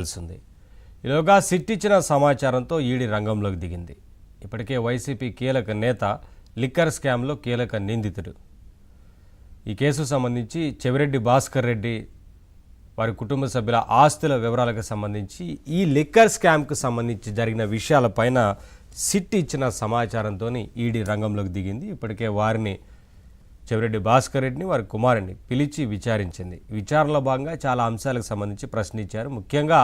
తెలిసింది. ఈలోగా సిట్ ఇచ్చిన సమాచారంతో ఈడీ రంగంలోకి దిగింది. ఇప్పటికే వైసీపీ కీలక నేత లిక్కర్ స్కామ్లో కీలక నిందితుడు. ఈ కేసుకు సంబంధించి చెవిరెడ్డి భాస్కర్ రెడ్డి వారి కుటుంబ సభ్యుల ఆస్తుల వివరాలకు సంబంధించి ఈ లిక్కర్ స్కామ్కు సంబంధించి జరిగిన విషయాలపైన సిట్ ఇచ్చిన సమాచారంతో ఈడీ రంగంలోకి దిగింది. ఇప్పటికే వారిని చెవిరెడ్డి భాస్కర్ రెడ్డిని వారి కుమారుడిని పిలిచి విచారించింది. విచారణలో భాగంగా చాలా అంశాలకు సంబంధించి ప్రశ్నించారు. ముఖ్యంగా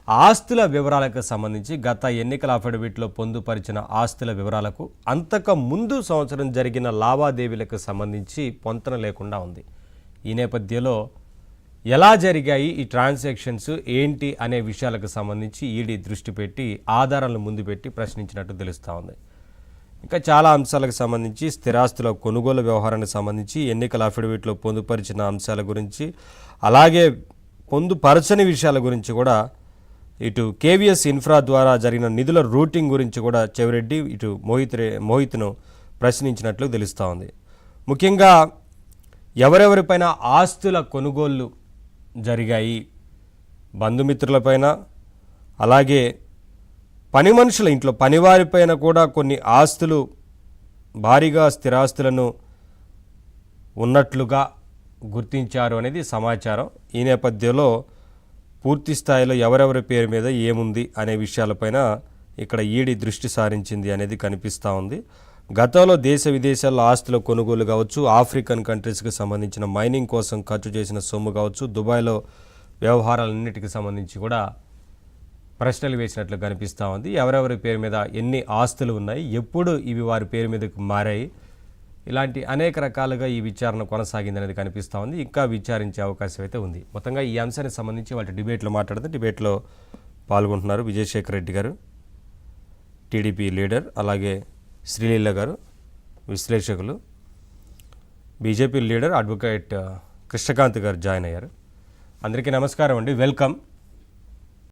ఆస్తుల వివరాలకు సంబంధించి గత ఎన్నికల అఫిడవిట్లో పొందుపరిచిన ఆస్తుల వివరాలకు అంతకు ముందు సంవత్సరం జరిగిన లావాదేవీలకు సంబంధించి పొంతన లేకుండా ఉంది. ఈ నేపథ్యంలో ఎలా జరిగాయి ఈ ట్రాన్సాక్షన్స్ ఏంటి అనే విషయాలకు సంబంధించి ఈడీ దృష్టి పెట్టి ఆధారాలను ముందు పెట్టి ప్రశ్నించినట్టు తెలుస్తూ ఉంది. ఇంకా చాలా అంశాలకు సంబంధించి స్థిరాస్తుల కొనుగోలు వ్యవహారానికి సంబంధించి ఎన్నికల అఫిడవిట్లో పొందుపరిచిన అంశాల గురించి అలాగే పొందుపరచని విషయాల గురించి కూడా ఇటు కేవీఎస్ ఇన్ఫ్రా ద్వారా జరిగిన నిధుల రూటింగ్ గురించి కూడా చెవిరెడ్డి ఇటు మోహిత్ను ప్రశ్నించినట్లు తెలుస్తూ ఉంది. ముఖ్యంగా ఎవరెవరిపైన ఆస్తుల కొనుగోళ్లు జరిగాయి, బంధుమిత్రులపైన అలాగే పని మనుషుల ఇంట్లో పనివారిపైన కూడా కొన్ని ఆస్తులు భారీగా స్థిరాస్తులను ఉన్నట్లుగా గుర్తించారు అనేది సమాచారం. ఈ నేపథ్యంలో పూర్తి స్థాయిలో ఎవరెవరి పేరు మీద ఏముంది అనే విషయాలపైన ఇక్కడ ఈడీ దృష్టి సారించింది అనేది కనిపిస్తూ ఉంది. గతంలో దేశ విదేశాల్లో ఆస్తుల కొనుగోలు కావచ్చు, ఆఫ్రికన్ కంట్రీస్కి సంబంధించిన మైనింగ్ కోసం ఖర్చు చేసిన సొమ్ము కావచ్చు, దుబాయ్లో వ్యవహారాలన్నిటికి సంబంధించి కూడా ప్రశ్నలు వేసినట్లు కనిపిస్తూ ఉంది. ఎవరెవరి పేరు మీద ఎన్ని ఆస్తులు ఉన్నాయి, ఎప్పుడు ఇవి వారి పేరు మీదకు మారాయి, ఇలాంటి అనేక రకాలుగా ఈ విచారణ కొనసాగిందనేది కనిపిస్తూ ఉంది. ఇంకా విచారించే అవకాశం అయితే ఉంది. మొత్తంగా ఈ అంశానికి సంబంధించి వాళ్ళ డిబేట్లో మాట్లాడితే డిబేట్లో పాల్గొంటున్నారు విజయశేఖర్ రెడ్డి గారు, టీడీపీ లీడర్, అలాగే శ్రీలీల గారు విశ్లేషకులు, బీజేపీ లీడర్ అడ్వకేట్ కృష్ణకాంత్ గారు జాయిన్ అయ్యారు. అందరికీ నమస్కారం అండి, వెల్కమ్.